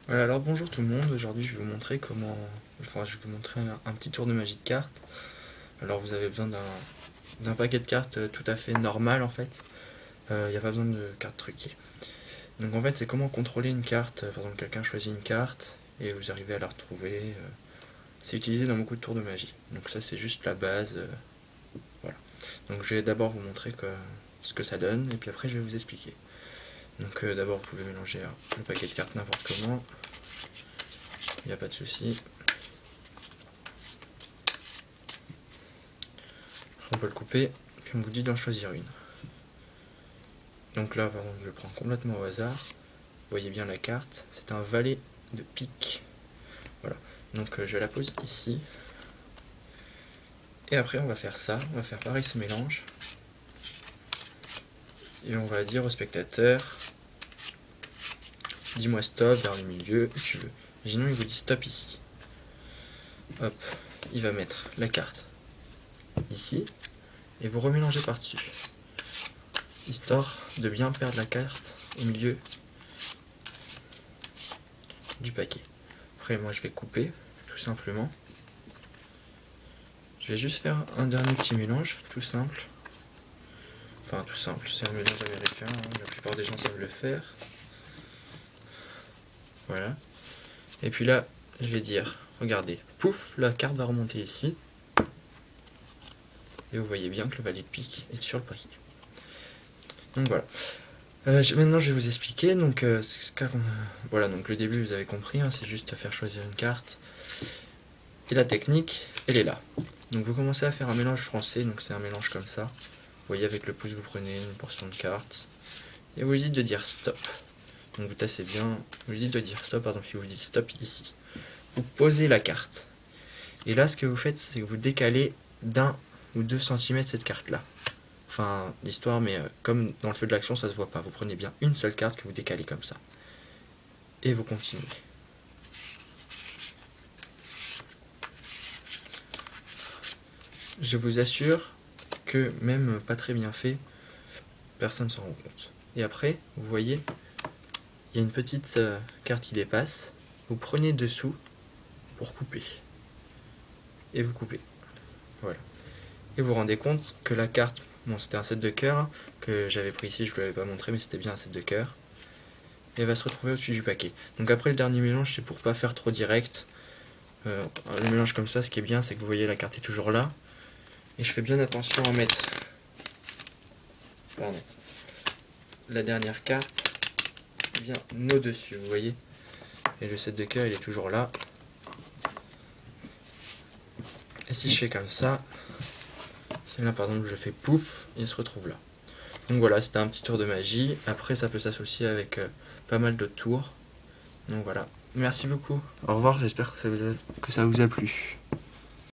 Voilà, alors bonjour tout le monde, aujourd'hui je vais vous montrer comment... Enfin, je vais vous montrer un petit tour de magie de cartes. Alors vous avez besoin d'un paquet de cartes tout à fait normal en fait. Il n'y a pas besoin de cartes truquées. Donc en fait c'est comment contrôler une carte. Par exemple quelqu'un choisit une carte et vous arrivez à la retrouver. C'est utilisé dans beaucoup de tours de magie. Donc ça c'est juste la base. Voilà. Donc je vais d'abord vous montrer ce que ça donne et puis après je vais vous expliquer. Donc d'abord vous pouvez mélanger le paquet de cartes n'importe comment. Il n'y a pas de souci. On peut le couper, puis on vous dit d'en choisir une. Donc là, par exemple, je le prends complètement au hasard. Vous voyez bien la carte, c'est un valet de pique. Voilà, donc je la pose ici. Et après, on va faire ça, on va faire pareil ce mélange. Et on va dire au spectateur, dis-moi stop vers le milieu, tu veux. Imaginons, il vous dit stop ici. Hop, il va mettre la carte ici, et vous remélangez par-dessus. Histoire de bien perdre la carte au milieu du paquet. Après moi je vais couper tout simplement. Je vais juste faire un dernier petit mélange tout simple. Enfin tout simple, c'est un mélange américain, hein. La plupart des gens savent le faire. Voilà. Et puis là je vais dire, regardez, pouf, la carte va remonter ici. Et vous voyez bien que le valet de pique est sur le paquet. Donc voilà. Maintenant je vais vous expliquer. Donc voilà, donc le début vous avez compris, hein, c'est juste faire choisir une carte. Et la technique, elle est là. Donc vous commencez à faire un mélange français, donc c'est un mélange comme ça. Vous voyez, avec le pouce vous prenez une portion de carte et vous lui dites de dire stop. Donc vous tassez bien, vous lui dites de dire stop, par exemple il vous dit stop ici. Vous posez la carte. Et là ce que vous faites, c'est que vous décalez d'1 ou 2 cm cette carte là. Enfin, l'histoire, mais comme dans le feu de l'action, ça se voit pas. Vous prenez bien une seule carte que vous décalez comme ça. Et vous continuez. Je vous assure que même pas très bien fait, personne ne s'en rend compte. Et après, vous voyez, il y a une petite carte qui dépasse. Vous prenez dessous pour couper. Et vous coupez. Voilà. Et vous vous rendez compte que la carte, bon c'était un set de cœur que j'avais pris ici, je ne vous l'avais pas montré, mais c'était bien un set de cœur. Et elle va se retrouver au-dessus du paquet. Donc après le dernier mélange, c'est pour pas faire trop direct. Le mélange comme ça, ce qui est bien, c'est que vous voyez la carte est toujours là. Et je fais bien attention à mettre la dernière carte bien au-dessus, vous voyez. Et le set de cœur, il est toujours là. Et si je fais comme ça, celle-là par exemple, je fais pouf, il se retrouve là. Donc voilà, c'était un petit tour de magie. Après, ça peut s'associer avec pas mal d'autres tours. Donc voilà. Merci beaucoup. Au revoir, j'espère que ça vous a plu.